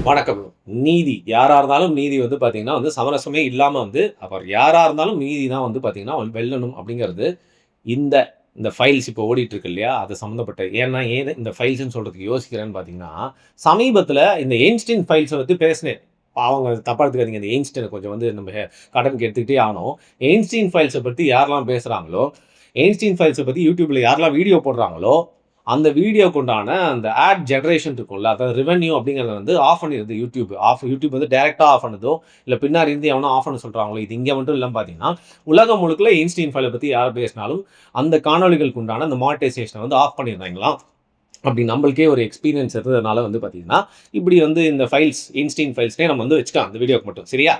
வணக்கம். நீதி யாரா இருந்தாலும் நீதி வந்து பார்த்தீங்கன்னா, சமரசமே இல்லாம அப்புறம் யாரா இருந்தாலும் நீதி தான் பார்த்தீங்கன்னா, வெல்லணும் அப்படிங்கிறது இந்த இந்த ஃபைல்ஸ் இப்போ ஓடிட்டு இருக்கு இல்லையா? அது சம்மந்தப்பட்ட ஏன் இந்த ஃபைல்ஸ்ன்னு சொல்றதுக்கு யோசிக்கிறேன்னு பார்த்தீங்கன்னா, சமீபத்தில இந்த எயின்ஸ்டீன் ஃபைல்ஸ பத்தி பேசினேன். அவங்க தப்பா எடுத்துக்காதீங்க. இந்த எயின்ஸ்டீன கொஞ்சம் நம்ம கடனுக்கு எடுத்துக்கிட்டே ஆகணும். எயின்ஸ்டீன் ஃபைல்ஸ பத்தி யாரெல்லாம் பேசுறாங்களோ, எயின்ஸ்டீன் ஃபைல்ஸ பத்தி YouTubeல யாரெல்லாம் வீடியோ போடுறாங்களோ, அந்த வீடியோக்கு உண்டான அந்த ஆட் ஜெனரேஷன் இருக்கும்ல, அதாவது ரெவென்யூ அப்படிங்கிறத ஆஃப் பண்ணிருது YouTube. YouTube டைரக்ட்டா ஆஃப் பண்ணுதோ, இல்ல பின்னாடி இருந்து எவனோ ஆஃப் பண்ண சொல்றாங்களோ, இது இங்க மட்டும் இல்லன்னு பார்த்தீங்கன்னா, உலகம் முழுக்க எயின்ஸ்டீன் ஃபைல பத்தி யார் பேசினாலும், அந்த காணொளிகளுக்கு உண்டான அந்த மானிட்டைசேஷன ஆஃப் பண்ணிடுறாங்களாம். அப்படி நம்மளுக்கே ஒரு எக்ஸ்பீரியன்ஸ் இருந்ததுனால பார்த்தீங்கன்னா, இப்படி இந்த ஃபைல்ஸ், எயின்ஸ்டீன் ஃபைல்ஸ்னே நம்ம வச்சுக்கலாம் அந்த வீடியோக்கு மட்டும். சரியா?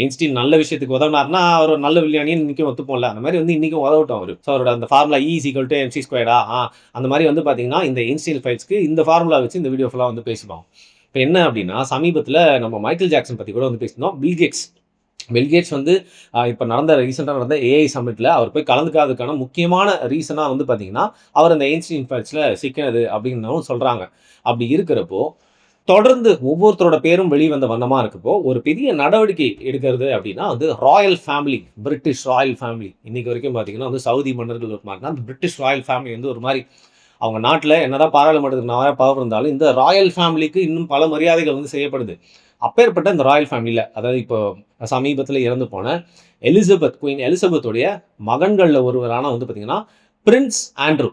எயின்ஸ்டீன் நல்ல விஷயத்துக்கு உதவுனாருன்னா, அவர் ஒரு நல்ல விஞ்ஞானின்னு இன்னைக்கும் ஒத்துப்போம்ல. அந்த மாரி இன்னைக்கும் உதவட்டும் அவரு. ஸோ அவரோட அந்த ஃபார்முலா E = mc². அந்த மாரி பார்த்தீங்கன்னா, இந்த எயின்ஸ்டீன் ஃபைல்ஸ்க்கு இந்த ஃபார்முலா வச்சு இந்த வீடியோ ஃபுல்லா பேசிப்போம். இப்ப என்ன அப்படின்னா, சமீபத்தில நம்ம மைக்கேல் ஜாக்சன் பத்தி கூட பேசியிருந்தோம். பில் கேட்ஸ் இப்ப ரீசென்ட்டா நடந்த ஏஐ சம்மிட்ல அவர் போய் கலந்துக்காததுக்கான முக்கியமான ரீசனா பார்த்தீங்கன்னா, அவர் அந்த எயின்ஸ்டீன் ஃபைல்ஸ்ல சிக்கினது அப்படின்னும் சொல்றாங்க. அப்படி இருக்கிறப்போ, தொடர்ந்து ஒவ்வொருத்தரோட பேரும் வெளிவந்த வண்ணமா இருக்கப்போ, ஒரு பெரிய நடவடிக்கை எடுக்கிறது அப்படின்னா Royal family, British Royal family. இன்னைக்கு வரைக்கும் பார்த்தீங்கன்னா சவுதி மன்னர்கள் ஒரு மாரினா, அந்த பிரிட்டிஷ் ராயல் ஃபேமிலி ஒரு மாரி அவங்க நாட்டுல என்னதான் பாராளுமன்றத்துக்கு நிறைய பவர் இருந்தாலும், இந்த ராயல் ஃபேமிலிக்கு இன்னும் பல மரியாதைகள் செய்யப்படுது. அப்பேற்பட்ட இந்த ராயல் ஃபேமிலில, அதாவது இப்போ சமீபத்தில இறந்து போன குயின் எலிசபெத்துடைய மகன்கள்ல ஒருவரான பார்த்தீங்கன்னா, பிரின்ஸ் ஆண்ட்ரூ.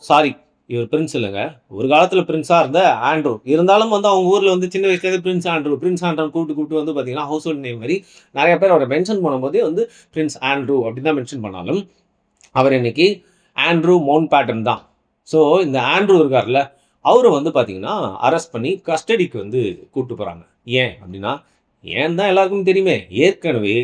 சாரி, இவர் பிரின்ஸ் இல்லங்க. ஒரு காலத்தில பிரின்ஸா இருந்த ஆண்ட்ரூ. இருந்தாலும் அவங்க ஊர்ல சின்ன வயசுலேருந்து பிரின்ஸ் ஆண்ட்ரூ கூப்பிட்டு பார்த்தீங்கன்னா, ஹவுஸ் ஹோல்ட் நேம் மாரி நெறைய பேர் அவர மென்ஷன் பண்ணும்போதே பிரின்ஸ் ஆண்ட்ரூ அப்படின்னு தான் மென்ஷன் பண்ணாலும், அவர் இன்னைக்கு ஆண்ட்ரூ மவுண்ட் பேட்டன் தான். ஸோ இந்த ஆண்ட்ரூ இருக்கார்ல, அவர பார்த்தீங்கன்னா, அரெஸ்ட் பண்ணி கஸ்டடிக்கு கூட்டு போறாங்க. ஏன் அப்படின்னா, ஏன் தான் எல்லாருக்கும் தெரியுமே. ஏற்கனவே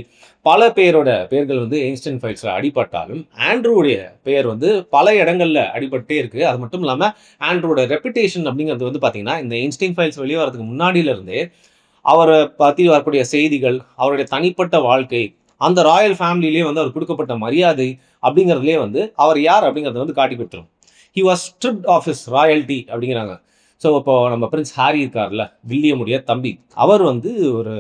பல பேரோட பேர்கள் எயின்ஸ்டீன் ஃபைல்ஸ்ல அடிபட்டாலும், ஆண்ட்ரூவுடைய பெயர் பல இடங்கள்ல அடிபட்டே இருக்கு. அது மட்டும் இல்லாம ஆண்ட்ரூவோட ரெப்புடேஷன் அப்படிங்கிறது பார்த்தீங்கன்னா, இந்த எயின்ஸ்டீன் ஃபைல்ஸ் வெளிய வரதுக்கு முன்னாடில இருந்தே அவர பத்தி வரக்கூடிய செய்திகள், அவருடைய தனிப்பட்ட வாழ்க்கை, அந்த ராயல் ஃபேமிலியிலேயே அவருக்கு குடுக்கப்பட்ட மரியாதை அப்படிங்கிறதுலயே அவர் யார் அப்படிங்கிறத காட்டி குடுத்துரும். He was stripped of his royalty அப்படிங்கிறாங்க. ஸோ இப்போ நம்ம பிரின்ஸ் ஹாரி இருக்கார்ல, வில்லியமுடைய தம்பி. அவர் ஒரு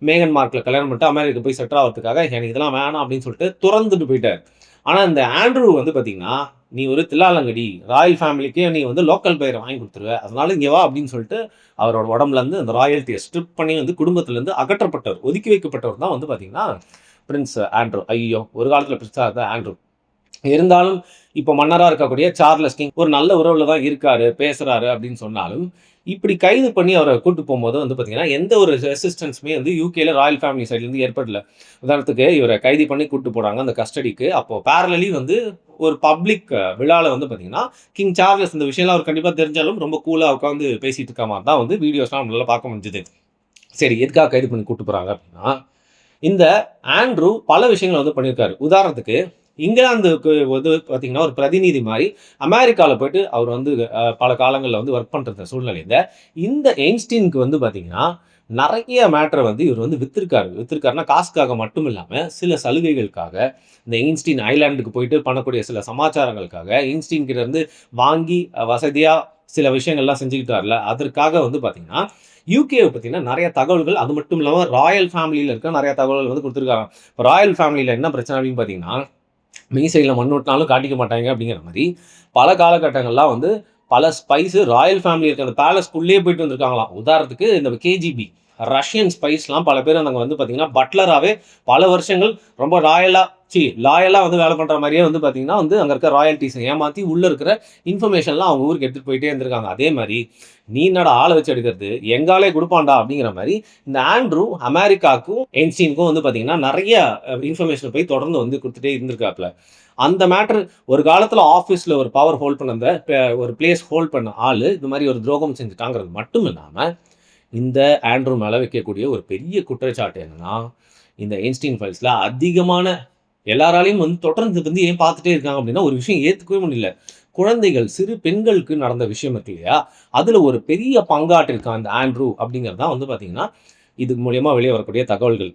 மேகன் மார்க்ல கல்யாணம் பண்ணிட்டு அமெரிக்கா போய் செட்டில் ஆகிறதுக்காக எனக்கு இதெல்லாம் வேணாம் அப்படின்னு சொல்லிட்டு துறந்துட்டு போயிட்டார். ஆனா இந்த ஆண்ட்ரூ பார்த்தீங்கன்னா, நீ ஒரு தில்லாலங்கடி, ராயல் ஃபேமிலிக்கே நீ லோக்கல் பெயரை வாங்கி கொடுத்துருவ, அதனால இங்கே வா அப்படின்னு சொல்லிட்டு அவரோட உடம்புல இருந்து அந்த ராயல்ட்டியை ஸ்ட்ரிப் பண்ணி குடும்பத்திலேருந்து அகற்றப்பட்டவர், ஒதுக்கி வைக்கப்பட்டவர் தான் பார்த்தீங்கன்னா பிரின்ஸ் ஆண்ட்ரூ. ஐயோ, ஒரு காலத்தில் பிரின்ஸாக இருந்த ஆண்ட்ரூ. இருந்தாலும் இப்போ மன்னரா இருக்கக்கூடிய சார்லஸ் கிங் ஒரு நல்ல உறவுல தான் இருக்காரு, பேசுறாரு அப்படின்னு சொன்னாலும், இப்படி கைது பண்ணி அவர கூட்டு போம்போது பார்த்தீங்கன்னா, எந்த ஒரு ரெசிஸ்டன்ஸுமே யுகேல ராயல் ஃபேமிலி சைட்லேருந்து ஏற்படல. உதாரணத்துக்கு இவர கைது பண்ணி கூட்டு போறாங்க அந்த கஸ்டடிக்கு. அப்போ பேரலலி ஒரு பப்ளிக் விழால பார்த்தீங்கன்னா, கிங் சார்லஸ் இந்த விஷயம்லாம் அவருக்கு கண்டிப்பா தெரிஞ்சாலும் ரொம்ப கூலா உட்காந்து பேசிட்டு இருக்க மாரி தான் வீடியோஸ்லாம் நம்மளால பார்க்க முடிஞ்சது. சரி, எதுக்காக கைது பண்ணி கூட்டு போறாங்க அப்படின்னா, இந்த ஆண்ட்ரூ பல விஷயங்கள் பண்ணியிருக்காரு. உதாரணத்துக்கு இங்கிலாந்துக்கு பார்த்தீங்கன்னா, ஒரு பிரதிநிதி மாரி அமெரிக்கால போயிட்டு அவர் பல காலங்கள்ல ஒர்க் பண்ற சூழ்நிலையில, இந்த எயின்ஸ்டீனுக்கு பார்த்தீங்கன்னா, நெறைய மேட்டர இவர் வித்திருக்காருன்னா காசுக்காக மட்டும் இல்லாம, சில சலுகைகளுக்காக, இந்த எயின்ஸ்டீன் ஐலேண்டுக்கு போயிட்டு பண்ணக்கூடிய சில சமாச்சாரங்களுக்காக, எயின்ஸ்டீன் கிட்ட இருந்து வாங்கி வசதியா சில விஷயங்கள்லாம் செஞ்சுக்கிட்டார்ல, அதற்காக பார்த்தீங்கன்னா, யுகேவ பத்தின நெறைய தகவல்கள், அது மட்டும் இல்லாம ராயல் ஃபேமிலில இருக்க நெறைய தகவல்கள் குடுத்திருக்காங்க. இப்ப ராயல் ஃபேமிலில என்ன பிரச்சனை அப்படின்னு பார்த்தீங்கன்னா, மீசையில மண் ஒட்டினாலும் காட்டிக்க மாட்டாங்க அப்படிங்கிற மாரி, பல காலகட்டங்கள்லாம் பல ஸ்பைஸ் ராயல் ஃபேமிலி இருக்க அந்த பேலஸ்க்குள்ளேயே போயிட்டு வந்திருக்காங்களாம். உதாரணத்துக்கு இந்த கேஜிபி ரஷ்யன் ஸ்பைஸ்லாம் பல பேர் அங்க பார்த்தீங்கன்னா, பட்லராவே பல வருஷங்கள் ரொம்ப லாயலா வேலை பண்ற மாரியே பார்த்தீங்கன்னா, அங்க இருக்க ராயல்டீஸ ஏமாத்தி உள்ள இருக்கிற இன்ஃபர்மேஷன்லாம் அவங்க ஊருக்கு எடுத்துட்டு போயிட்டே இருந்திருக்காங்க. அதே மாரி, நீ என்னடா ஆள வச்சு எடுக்கிறது, எங்க ஆளே குடுப்பான்டா அப்படிங்கிற மாரி, இந்த ஆண்ட்ரூ அமெரிக்காவுக்கும் எயின்ஸ்டீனுக்கும் பார்த்தீங்கன்னா, நெறைய இன்ஃபர்மேஷன் போய் தொடர்ந்து குடுத்துட்டே இருந்திருக்காப்ல. அந்த மேட்டர் ஒரு காலத்துல ஆஃபீஸ்ல ஒரு பவர் ஹோல்ட் பண்ண அந்த ஒரு பிளேஸ் ஹோல்ட் பண்ண ஆளு, இந்த மாரி ஒரு துரோகம் செஞ்சுட்டாங்கிறது மட்டும் இல்லாம, இந்த ஆண்ட்ரூ மேல வைக்கக்கூடிய ஒரு பெரிய குற்றச்சாட்டு என்னன்னா, இந்த எயின்ஸ்டீன் ஃபைல்ஸ்ல அதிகமான எல்லாராலையும் தொடர்ந்து ஏன் பார்த்துட்டே இருக்காங்க அப்படின்னா, ஒரு விஷயம் ஏத்துக்கவே முடியல. குழந்தைகள், சிறு பெண்களுக்கு நடந்த விஷயம் இருக்கு இல்லையா? அதுல ஒரு பெரிய பங்காற்றிருக்கான் இந்த ஆண்ட்ரூ அப்படிங்கிறது தான் பார்த்தீங்கன்னா, இது மூலியமா வெளிய வரக்கூடிய தகவல்கள்.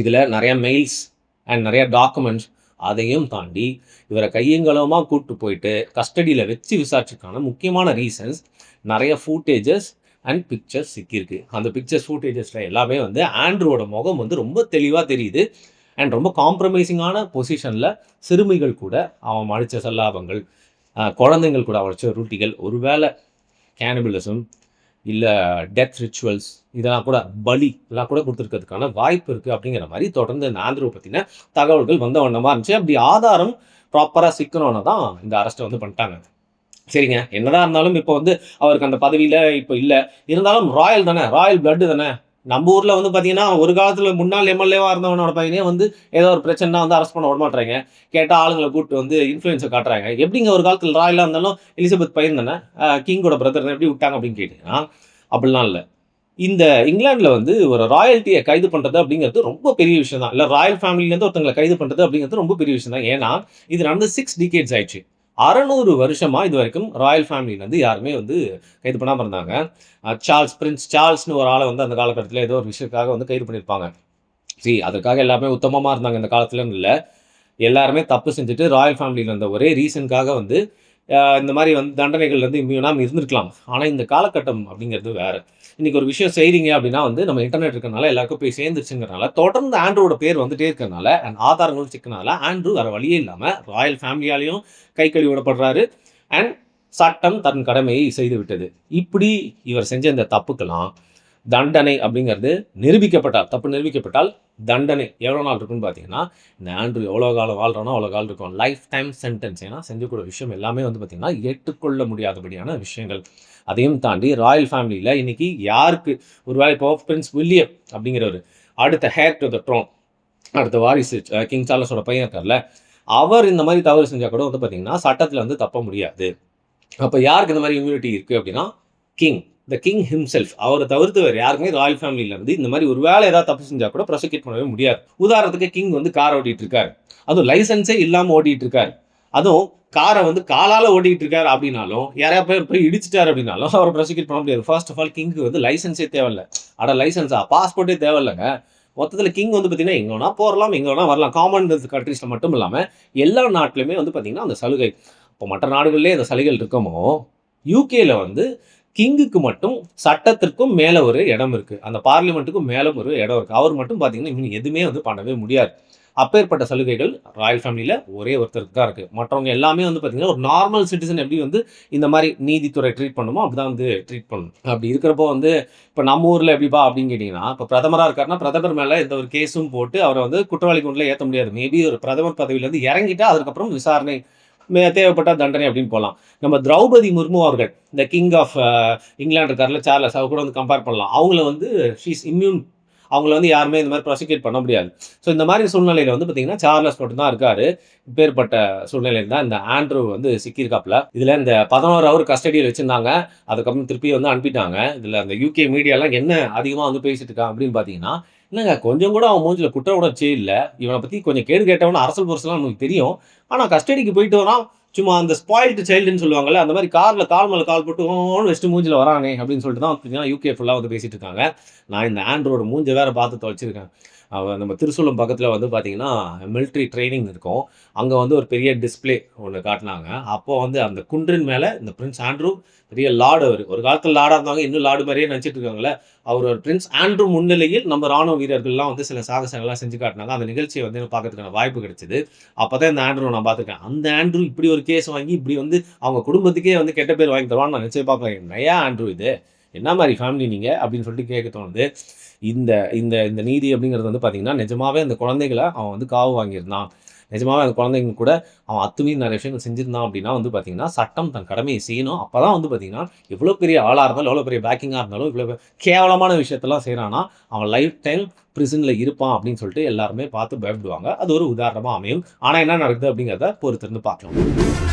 இதுல நெறைய மெயில்ஸ் அண்ட் நெறைய டாக்குமெண்ட்ஸ், அதையும் தாண்டி இவர கையங்களவுமா கூட்டு போயிட்டு கஸ்டடியில வச்சு விசாரிச்சதுக்கான முக்கியமான ரீசன்ஸ், நெறைய ஃபூட்டேஜஸ் அண்ட் பிக்சர்ஸ் சிக்கியிருக்கு. அந்த பிக்சர்ஸ் ஃபுட்டேஜஸில் எல்லாமே வந்து ஆண்ட்ரூவோட முகம் வந்து ரொம்ப தெளிவாக தெரியுது. அண்ட் ரொம்ப காம்ப்ரமைசிங்கான பொசிஷனில் சிறுமிகள் கூட அவன் அடித்த சல்லாபங்கள், குழந்தைங்கள் கூட அவன் வச்ச ரூட்டிகள், ஒருவேளை கேனிபலிசம் இல்லை டெத் ரிச்சுவல்ஸ் இதெல்லாம் கூட பலி இதெல்லாம் கூட கொடுத்துருக்கிறதுக்கான வாய்ப்பு இருக்குது அப்படிங்கிற மாதிரி தொடர்ந்து இந்த ஆண்ட்ரூவை பற்றின தகவல்கள் வந்த வண்ணமாக இருந்துச்சு. அப்படி ஆதாரம் ப்ராப்பராக சிக்கணும்னு தான் இந்த அரெஸ்ட்டை வந்து பண்ணிட்டாங்க. சரிங்க, என்னதான் இருந்தாலும் இப்போ வந்து அவருக்கு அந்த பதவியில் இப்போ இல்லை, இருந்தாலும் ராயல் தானே, ராயல் பிளட்டு தானே. நம்ம ஊரில் வந்து பார்த்தீங்கன்னா ஒரு காலத்தில் முன்னாள் எம்எல்ஏவாக இருந்தவனோட பையனே வந்து ஏதோ ஒரு பிரச்சனைனா வந்து அரெஸ்ட் பண்ண விடமாட்றாங்க. கேட்டால் ஆளுங்களை கூப்பிட்டு வந்து இன்ஃப்ளூயன்ஸை காட்டுறாங்க. எப்படிங்க ஒரு காலத்தில் ராயலாக இருந்தாலும் எலிசபெத் பையன் தானே, கிங்கோட பிரதர் எப்படி விட்டாங்க அப்படின்னு கேட்டிங்கன்னா அப்படிலாம் இல்லை. இந்த இங்கிலாண்டில் வந்து ஒரு ராயல்ட்டியை கைது பண்ணுறது அப்படிங்கிறது ரொம்ப பெரிய விஷயம் தான். இல்லை ராயல் ஃபேமிலியிலேருந்து ஒருத்தங்களை கைது பண்ணுறது அப்படிங்கிறது ரொம்ப பெரிய விஷயம் தான். ஏன்னா இது நடந்து 6 டிகேட்ஸ் ஆயிடுச்சு. 600 வருஷமாக இது வரைக்கும் ராயல் ஃபேமிலியிலேருந்து யாருமே வந்து கைது பண்ணாமல் இருந்தாங்க. பிரின்ஸ் சார்ல்ஸ்னு ஒரு ஆளை வந்து அந்த காலகட்டத்தில் ஏதோ ஒரு விஷயத்துக்காக வந்து கைது பண்ணியிருப்பாங்க. அதற்காக எல்லாமே உத்தமமாக இருந்தாங்க இந்த காலத்துலன்னு இல்லை. எல்லாருமே தப்பு செஞ்சுட்டு ராயல் ஃபேமிலியில் இருந்த ஒரே ரீசனுக்காக வந்து இந்த மாதிரி வந்து தண்டனைகள் வந்து இம்யூனாக இருந்திருக்கலாம். ஆனால் இந்த காலகட்டம் அப்படிங்கிறது வேறு. இன்றைக்கி ஒரு விஷயம் செய்கிறீங்க அப்படின்னா வந்து நம்ம இன்டர்நெட் இருக்கிறனால எல்லாருக்கும் போய் சேர்ந்துருச்சுங்கிறனால தொடர்ந்து ஆண்ட்ரூவோட பேர் வந்துட்டே இருக்கிறனால அண்ட் ஆதாரங்களும் சிக்கனால ஆண்ட்ரூ வேறு வழியே இல்லாமல் ராயல் ஃபேமிலியாலையும் கை கழுவி விடப்படுறாரு. அண்ட் சட்டம் தன் கடமையை செய்து விட்டது. இப்படி இவர் செஞ்ச இந்த தப்புக்கெல்லாம் தண்டனை அப்படிங்கிறது தப்பு நிரூபிக்கப்பட்டால் தண்டனை எவ்வளோ நாள் இருக்குன்னு பார்த்தீங்கன்னா, இந்த ஆண்ட்ரூ எவ்வளோ காலம் வாழ்கிறானோ அவ்வளோ காலம் இருக்கும். Life time sentence. ஏன்னா செஞ்சக்கூடிய விஷயம் எல்லாமே வந்து பார்த்திங்கன்னா ஏற்றுக்கொள்ள முடியாதபடியான விஷயங்கள். அதையும் தாண்டி ராயல் ஃபேமிலியில் இன்றைக்கி யாருக்கு ஒரு வேளை இப்போ பிரின்ஸ் வில்லியம் அப்படிங்கிறவர் அடுத்த ஹேர் டு த ட்ரோன், அடுத்த வாரிசு கிங் சார்லஸோட பையன் இருக்கார்ல, அவர் இந்த மாதிரி தவறு செஞ்சால் கூட வந்து பார்த்திங்கன்னா சட்டத்தில் வந்து தப்ப முடியாது. அப்போ யாருக்கு இந்த மாதிரி இம்யூனிட்டி இருக்குது அப்படின்னா த கிங் ஹிம்செல்ஃப். அவரை தவிர்த்து வேறு யாருக்குமே ராயல் ஃபேமிலியிலேருந்து இந்த மாதிரி ஒரு வேலை ஏதாவது தப்பு செஞ்சால் கூட ப்ராசிக்யூட் பண்ணவே முடியாது. உதாரணத்துக்கு கிங் வந்து கார் ஓட்டிகிட்டு இருக்காரு, அதுவும் லைசன்ஸே இல்லாமல் ஓட்டிகிட்டு இருக்காரு, அதுவும் காரை வந்து காலால் ஓட்டிகிட்டு இருக்காரு அப்படின்னாலும் யாரையா போய் இடிச்சிட்டாரு அப்படின்னாலும் அவரை ப்ராசிக்யூட் பண்ண முடியாது. ஃபர்ஸ்ட் ஆஃப் ஆல் கிங்க்கு வந்து லைசன்ஸே தேவையில்லை. லைசன்ஸா பாஸ்போர்ட்டே தேவையில்லைங்க. மொத்தத்தில் கிங் வந்து பார்த்திங்கன்னா எங்கே வேணால் போகலாம், எங்கே வேணால் வரலாம். காமன்வெல்த் கண்ட்ரீஸில் மட்டும் இல்லாமல் எல்லா நாட்டிலுமே வந்து பார்த்திங்கன்னா அந்த சலுகை. இப்போ மற்ற நாடுகள்லேயே அந்த சலுகைகள் இருக்கமோ, யூகேயில் வந்து கிங்குக்கு மட்டும் சட்டத்திற்கும் மேலே ஒரு இடம் இருக்குது, அந்த பார்லிமெண்ட்டுக்கும் மேலே ஒரு இடம் இருக்குது. அவர் மட்டும் பார்த்தீங்கன்னா இன்னும் எதுவுமே வந்து பண்ணவே முடியாது. அப்பேற்பட்ட சலுகைகள் ராயல் ஃபேமிலியில் ஒரே ஒருத்தருக்கு தான் இருக்குது. மற்றவங்க எல்லாமே வந்து பார்த்திங்கன்னா ஒரு நார்மல் சிட்டிசன் எப்படி வந்து இந்த மாதிரி நீதித்துறை ட்ரீட் பண்ணுமோ அப்படி தான் வந்து ட்ரீட் பண்ணணும். அப்படி இருக்கிறப்போ வந்து இப்போ நம்ம ஊரில் எப்படிப்பா அப்படின்னு கேட்டிங்கன்னா, இப்போ பிரதமராக இருக்காருன்னா பிரதமர் மேலே எந்த ஒரு கேஸும் போட்டு அவரை வந்து குற்றவாளி கொண்டில் ஏற்ற முடியாது. மேபி ஒரு பிரதமர் பதவியிலேருந்து இறங்கிட்டா அதுக்கப்புறம் விசாரணை தேவைப்பட்ட தண்டனை அப்படின்னு போகலாம். நம்ம திரௌபதி முர்மு அவர்கள், இந்த கிங் ஆஃப் இங்கிலாந்து இருக்கார்ல சார்லஸ், அவர் கூட வந்து கம்பேர் பண்ணலாம். அவங்கள வந்து ஷீஸ் இம்யூன், அவங்கள வந்து யாருமே இந்த மாதிரி ப்ராசிக்யூட் பண்ண முடியாது. ஸோ இந்த மாதிரி சூழ்நிலையில் வந்து பார்த்திங்கன்னா சார்லஸ் மட்டும் தான் இருக்கார். இப்பேற்பட்ட சூழ்நிலையில் தான் இந்த ஆண்ட்ரூ வந்து சிக்கியிருக்காப்புல. இதில் இந்த 11 ஹவர் கஸ்டடியில் வச்சுருந்தாங்க, அதுக்கப்புறம் திருப்பி வந்து அனுப்பிட்டாங்க. இதில் அந்த யூகே மீடியாலாம் என்ன அதிகமாக வந்து பேசிட்டு இருக்காங்க அப்படின்னு பார்த்தீங்கன்னா, இல்லைங்க கொஞ்சம் கூட அவன் மூஞ்சில் குற்ற உணர்ச்சியே இல்லை, இவனை பற்றி கொஞ்சம் கேடு கேட்டவன அரசல் பொருசெல்லாம் நமக்கு தெரியும், ஆனால் கஸ்டடிக்கு போயிட்டு வரான், சும்மா அந்த ஸ்பாயில்டு சைல்டுன்னு சொல்லுவாங்கல்ல, அந்த மாதிரி காரில் கால் மேலே கால் போட்டு ஓன்னு வச்சுட்டு மூஞ்சில் வரானே அப்படின்னு சொல்லிட்டு தான் பார்த்தீங்கன்னா யூகே ஃபுல்லாக வந்து பேசிகிட்டு இருக்காங்க. நான் இந்த ஆண்ட்ரோட மூஞ்சை வேறு பார்த்து தொலைச்சிருக்கேன். நம்ம திருசூலம் பக்கத்தில் வந்து பார்த்திங்கன்னா மிலிட்ரி ட்ரைனிங் இருக்கும், அங்கே வந்து ஒரு பெரிய டிஸ்பிளே ஒன்று காட்டினாங்க. அப்போது வந்து அந்த குன்றின் மேலே இந்த பிரின்ஸ் ஆண்ட்ரூ பெரிய லார்டு, அவர் ஒரு காலத்தில் லார்டாக இருந்தாங்க, இன்னும் லார்டு மாதிரியே நினச்சிட்டு இருக்காங்களே, அவர் ஒரு பிரின்ஸ் ஆண்ட்ரூ முன்னிலையில் நம்ம ராணுவ வீரர்கள்லாம் வந்து சில சாகசங்கள்லாம் செஞ்சு காட்டினாங்க. அந்த நிகழ்ச்சியை வந்து பார்க்கறதுக்கான வாய்ப்பு கிடைச்சிது. அப்போ தான் இந்த ஆண்ட்ரூ நான் பார்த்துருக்கேன். அந்த ஆண்ட்ரூ இப்படி ஒரு கேஸ் வாங்கி இப்படி வந்து அவங்க குடும்பத்துக்கே வந்து கெட்ட பேர் வாங்கி தருவான்னு நான் நினச்சி பார்க்குறேன். நயா ஆண்ட்ரூ இது என்ன மாதிரி ஃபேமிலி நீங்கள் அப்படின்னு சொல்லிட்டு கேட்க தோணுது. இந்த இந்த இந்த நீதி அப்படிங்கிறது வந்து பார்த்திங்கன்னா நிஜமாகவே அந்த குழந்தைகளை அவன் வந்து காவு வாங்கியிருந்தான், நிஜமாகவே அந்த குழந்தைங்க கூட அவன் அத்துமீறி நிறைய விஷயங்கள் செஞ்சுருந்தான் அப்படின்னா வந்து பார்த்திங்கன்னா சட்டம் தன் கடமையை செய்யணும். அப்போ தான் வந்து பார்த்திங்கன்னா எவ்வளோ பெரிய ஆளாக இருந்தாலும், எவ்வளோ பெரிய பேக்கிங்காக இருந்தாலும், இவ்வளோ கேவலமான விஷயத்தெல்லாம் செய்கிறான்னா அவன் லைஃப் டைம் ப்ரிசனில் இருப்பான் அப்படின்னு சொல்லிட்டு எல்லாருமே பார்த்து பயப்படுவாங்க. அது ஒரு உதாரணமாக அமையும். ஆனால் என்ன நடக்குது அப்படிங்கிறத பொறுத்திருந்து பார்க்கலாம்.